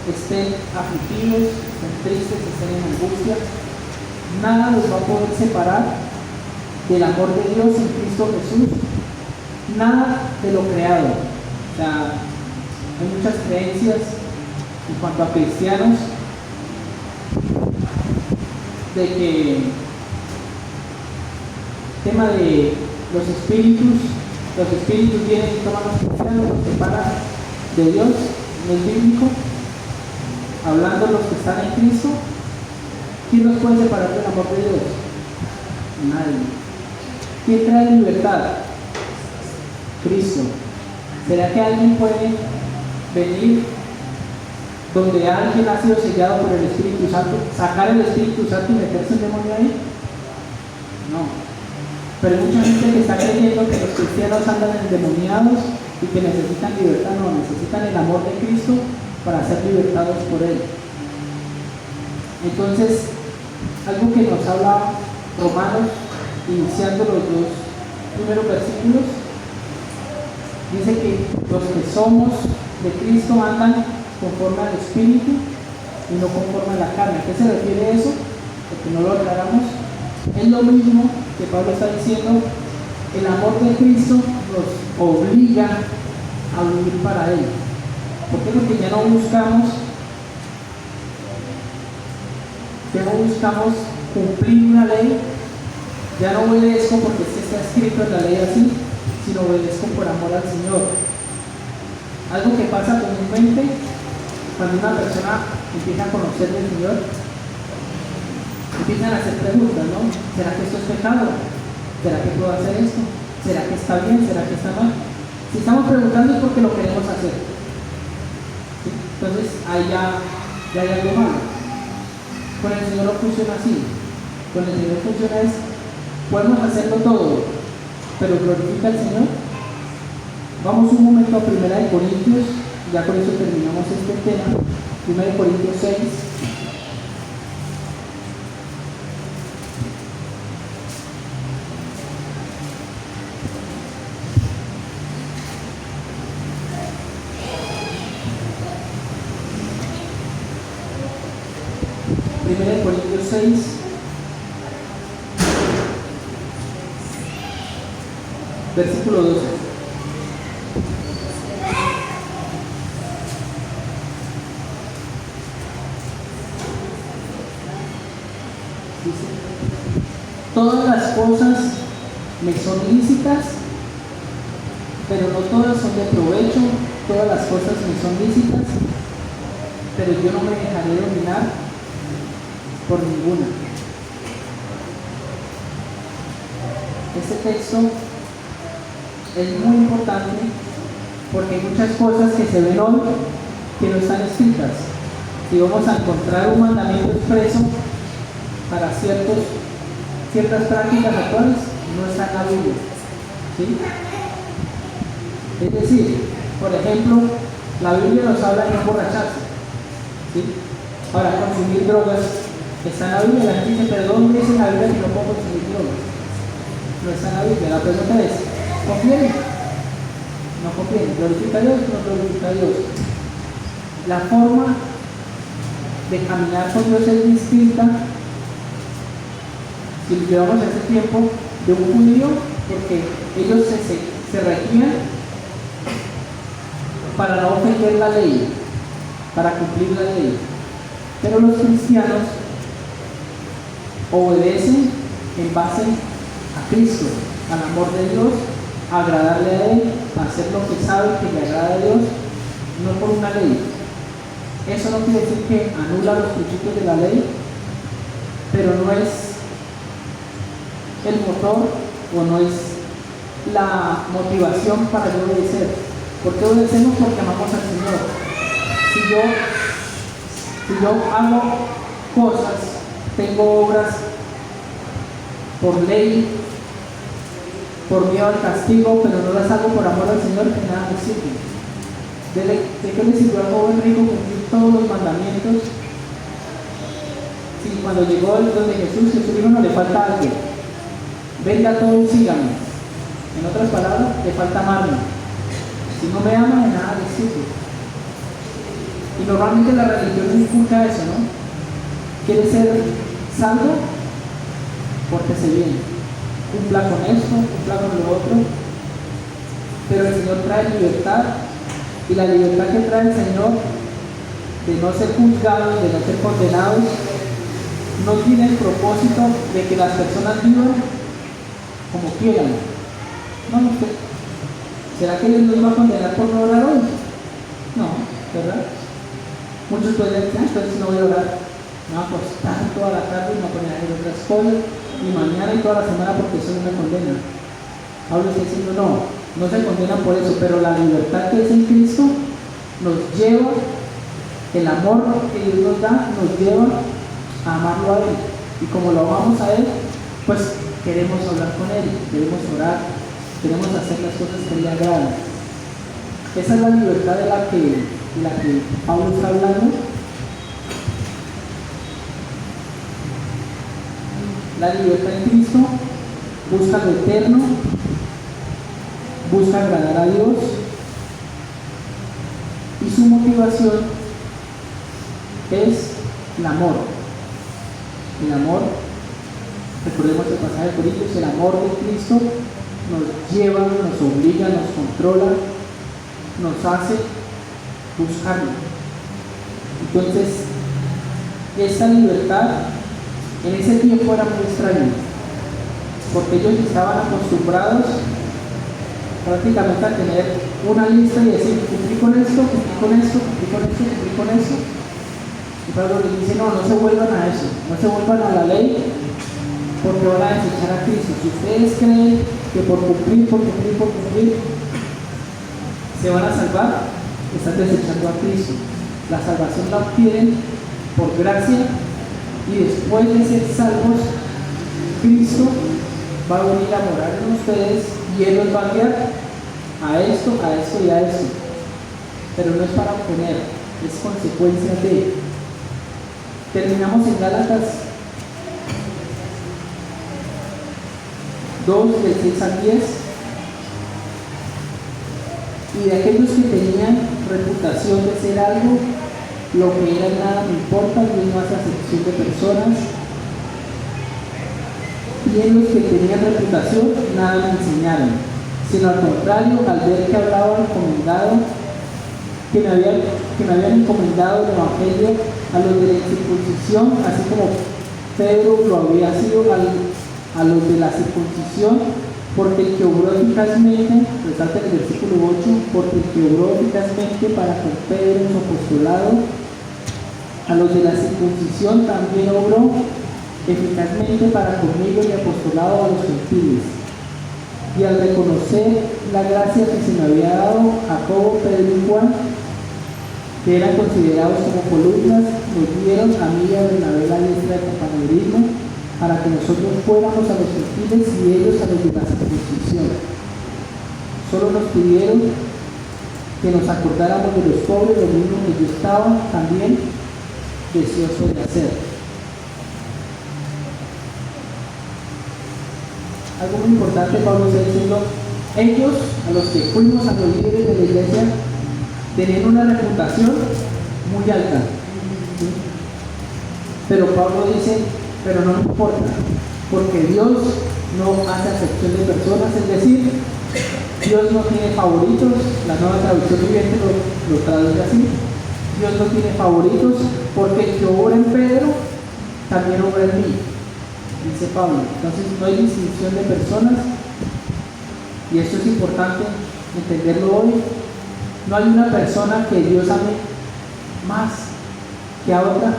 estén afligidos, estén tristes, estén en angustia. Nada los va a poder separar del amor de Dios en Cristo Jesús, nada de lo creado. O sea, hay muchas creencias en cuanto a cristianos de que el tema de los espíritus vienen y toman los cristianos, los separan de Dios, no es bíblico. Hablando de los que están en Cristo, ¿quién nos puede separar del amor de Dios? Nadie. ¿Quién trae libertad? Cristo. ¿Será que alguien puede venir donde alguien ha sido sellado por el Espíritu Santo, sacar el Espíritu Santo y meterse un demonio ahí? No. Pero hay mucha gente que está creyendo que los cristianos andan endemoniados y que necesitan libertad. No, necesitan el amor de Cristo para ser libertados por Él. Entonces, algo que nos habla Romanos, iniciando los dos primeros versículos, dice que los que somos de Cristo andan conforme al Espíritu y no conforme a la carne. ¿A qué se refiere eso? Porque no lo aclaramos. Es lo mismo que Pablo está diciendo: el amor de Cristo nos obliga a vivir para Él. ¿Por qué? Porque ya no buscamos cumplir una ley, ya no obedezco porque está escrito en la ley así, sino obedezco por amor al Señor. Algo que pasa comúnmente cuando una persona empieza a conocer al Señor, empiezan a hacer preguntas, ¿no? ¿Será que esto es pecado? ¿Será que puedo hacer esto? ¿Será que está bien? ¿Será que está mal? Si estamos preguntando es porque lo queremos hacer. ¿Sí? Entonces ahí ya hay algo malo. Con el Señor no funciona así. Con el Señor funciona es, podemos hacerlo todo, pero glorifica al Señor. Vamos un momento a 1 Corintios, ya con eso terminamos este tema. 1 Corintios 6. Primera de Corintios 6, versículo 12. Dice: todas las cosas me son lícitas, pero no todas son de provecho. Todas las cosas me son lícitas, pero yo no me dejaré dominar por ninguna. Este texto es muy importante porque hay muchas cosas que se ven hoy que no están escritas. Si vamos a encontrar un mandamiento expreso para ciertas prácticas actuales, no está en la Biblia. ¿Sí? Es decir, por ejemplo, la Biblia nos habla de no emborracharse, ¿sí? Para consumir drogas. Está en la Biblia. La gente dice: ¿pero dónde dice en la Biblia que no puedo consumir drogas? No está en la Biblia. La pregunta es: ¿confíen? No confíen. ¿Glorifica a Dios? No glorifica a Dios. La forma de caminar con Dios es distinta si lo llevamos a ese tiempo de un judío, porque ellos se regían para no ofender la ley, para cumplir la ley. Pero los cristianos obedecen en base a Cristo, al amor de Dios, a agradarle a Él, a hacer lo que sabe que le agrada a Dios, no por una ley. Eso no quiere decir que anula los principios de la ley, pero no es el motor o no es la motivación para yo obedecer. ¿Por qué obedecemos? Porque amamos al Señor. Si yo hago cosas, tengo obras por ley, por miedo al castigo, pero no las hago por amor al Señor, que nada me sirve. ¿De qué le sirvió al joven rico cumplir todos los mandamientos? Si cuando llegó donde Jesús dijo: no, le falta algo, venda todo y sígame. En otras palabras, le falta amarme. Si no me ama, de nada le sirve. Y normalmente la religión inculca eso, ¿no? Quiere ser salvo, pórtese bien, cumpla con esto, cumpla con lo otro. Pero el Señor trae libertad Y la libertad que trae el Señor de no ser juzgados, de no ser condenados, no tiene el propósito de que las personas vivan como quieran. No, ¿será que Dios nos va a condenar por no orar hoy? No, ¿verdad? Muchos pueden decir, entonces no voy a orar, me voy a acostar toda la tarde y me voy a poner a hacer otras cosas, y mañana y toda la semana porque eso no me condena. Pablo está diciendo, no se condenan por eso, pero la libertad que es en Cristo nos lleva, el amor que Dios nos da, nos lleva a amarlo a Él. Y como lo amamos a Él, pues queremos hablar con Él, queremos orar, queremos hacer las cosas que le agradan. Esa es la libertad de la que Pablo está hablando. La libertad en Cristo busca lo eterno, busca agradar a Dios, y su motivación es el amor. El amor, recordemos el pasaje de Corintios, el amor de Cristo nos lleva, nos obliga, nos controla, nos hace buscarlo. Entonces, esta libertad en ese tiempo era muy extraña, porque ellos estaban acostumbrados prácticamente a tener una lista y decir, cumplí con esto, cumplí con esto, cumplí con esto, cumplí con esto. Y Pablo les dice, no se vuelvan a eso, no se vuelvan a la ley, porque van a desechar a Cristo. Si ustedes creen que por cumplir, se van a salvar, están desechando a Cristo. La salvación la obtienen por gracia, y después de ser salvos, Cristo va a venir a morar en ustedes y Él los va a guiar a esto y a esto. Pero no es para obtener, es consecuencia de. Terminamos en Gálatas 2, del 6 al 10. Y de aquellos que tenían reputación de ser algo, lo que era nada me importa, Dios no hace acepción de personas. Y en los que tenían reputación, nada me enseñaron, sino al contrario, al ver que hablaba encomendado, que me habían encomendado el Evangelio a los de la circuncisión, así como Pedro lo había sido a los de la circuncisión, porque el que obró eficazmente, resalta en el versículo 8, porque el que obró eficazmente para con Pedro en su apostolado, a los de la circuncisión también obró eficazmente para conmigo y apostolado a los gentiles. Y al reconocer la gracia que se me había dado, Jacobo, Pedro y Juan, que eran considerados como columnas, nos dieron a mí y a Bernabé la diestra de compañerismo, para que nosotros fuéramos a los gentiles y ellos a los de la circuncisión. Solo nos pidieron que nos acordáramos de los pobres, lo mismo que yo estaba también deseoso de hacer. Algo muy importante, Pablo está diciendo, ellos, a los que fuimos a los líderes de la iglesia, tenían una reputación muy alta, ¿sí? Pero Pablo dice, pero no me importa, porque Dios no hace acepción de personas, es decir, Dios no tiene favoritos. La Nueva Traducción Viviente lo traduce así: Dios no tiene favoritos, porque el que obra en Pedro también obra en mí, dice Pablo. Entonces no hay distinción de personas, y esto es importante entenderlo hoy. No hay una persona que Dios ame más que a otra,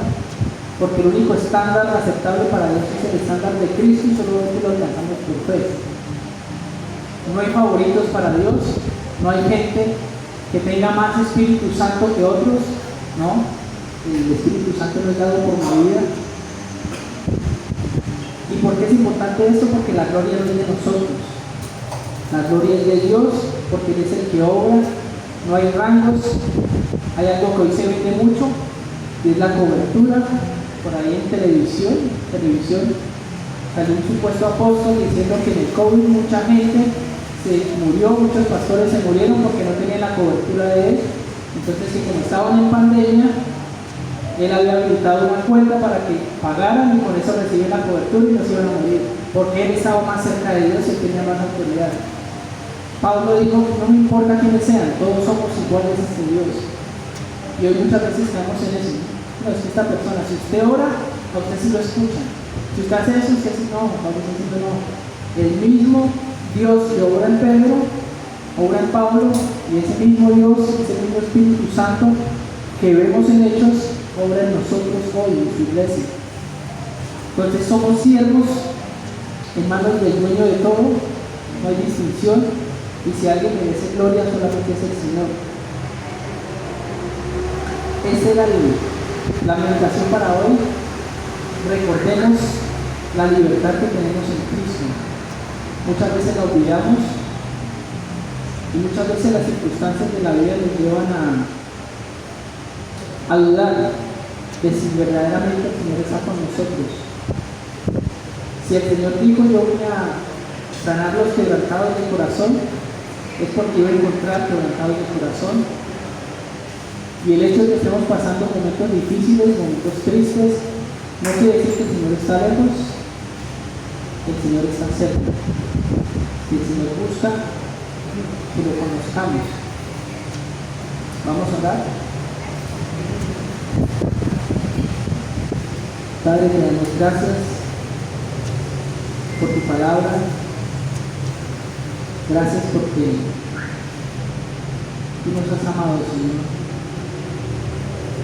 porque el único estándar aceptable para Dios es el estándar de Cristo, y solamente lo alcanzamos por fe. No hay favoritos para Dios, no hay gente que tenga más Espíritu Santo que otros, ¿no? El Espíritu Santo no es dado por la vida. ¿Y por qué es importante esto? Porque la gloria no es de nosotros, la gloria es de Dios, porque Él es el que obra. No hay rangos. Hay algo que hoy se vende mucho, y es la cobertura. Por ahí en televisión salió un supuesto apóstol diciendo que en el COVID mucha gente se murió, muchos pastores se murieron porque no tenían la cobertura de él. Entonces, que como estaban en pandemia, él había habilitado una cuenta para que pagaran, y con eso recibían la cobertura y no se iban a morir, porque él estaba más cerca de Dios y tenía más autoridad. Pablo dijo, no me importa quiénes sean, todos somos iguales ante Dios. Y hoy muchas veces caemos en eso. No, es que esta persona, si usted ora, a usted sí lo escucha. Si usted hace eso, usted sí no, Pablo está diciendo no. El mismo Dios que obra en Pedro, obra en Pablo, y ese mismo Dios, ese mismo Espíritu Santo que vemos en Hechos, obra en nosotros hoy, en su iglesia. Entonces somos siervos en manos del dueño de todo, no hay distinción, y si alguien merece gloria solamente es el Señor. Esa era la meditación para hoy. Recordemos la libertad que tenemos en Cristo. Muchas veces la olvidamos y muchas veces las circunstancias de la vida nos llevan a dudar de si verdaderamente el Señor está con nosotros. Si el Señor dijo yo voy a sanar los quebrantados de corazón, es porque iba a encontrar quebrantados de corazón. Y el hecho de que estemos pasando momentos difíciles, momentos tristes, no quiere decir que el Señor está lejos, el Señor está cerca. Si el Señor busca, que lo conozcamos. Vamos a orar. Padre, te damos gracias por tu palabra. Gracias porque tú nos has amado, Señor.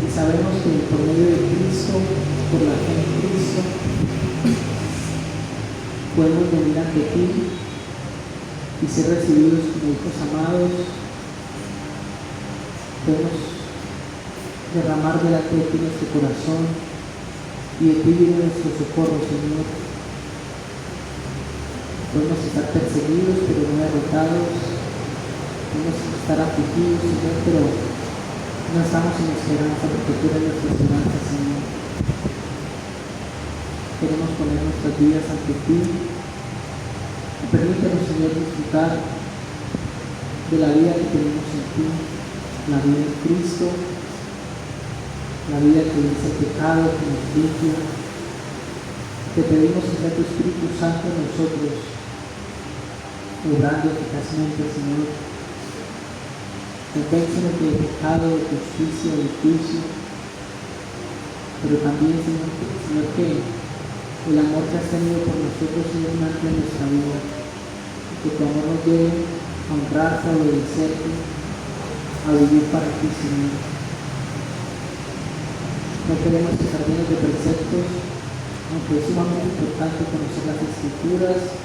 Y sabemos que por medio de Cristo, por la fe en Cristo, podemos venir ante ti y ser recibidos como hijos amados. Podemos derramar delante de ti nuestro corazón y de ti viene nuestro socorro, Señor. Podemos estar perseguidos, pero no derrotados. Podemos estar afligidos, Señor, pero no estamos sin esperanza, porque tú eres nuestra esperanza, Señor. Queremos poner nuestras vidas ante ti y permítanos, Señor, disfrutar de la vida que tenemos en ti, la vida en Cristo, la vida que vence el pecado, que nos limpia. Te pedimos, Señor, tu Espíritu Santo en nosotros, obrando eficazmente, Señor. Convéncenos de pecado, de justicia, de juicio, pero también, Señor, que el amor que has tenido por nosotros es un ancla en nuestra vida, que tu amor nos lleve a honrarte, a obedecerte, a vivir para ti, Señor. No queremos estar llenos de preceptos, aunque es sumamente importante conocer las Escrituras,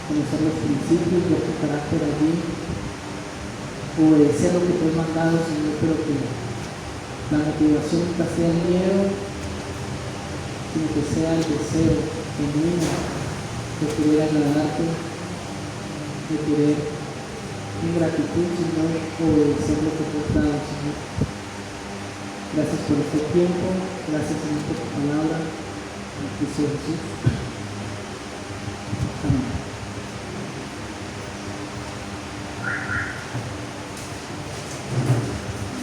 conocer los principios, ver tu carácter allí, obedecer lo que te has mandado, Señor, pero que la motivación nunca sea el miedo, sino que sea el deseo genuino de querer agradarte, de querer en gratitud, Señor, obedecer lo que te has dado, Señor. Gracias por este tiempo, gracias, Señor, por tu palabra, en Cristo Jesús. Amén.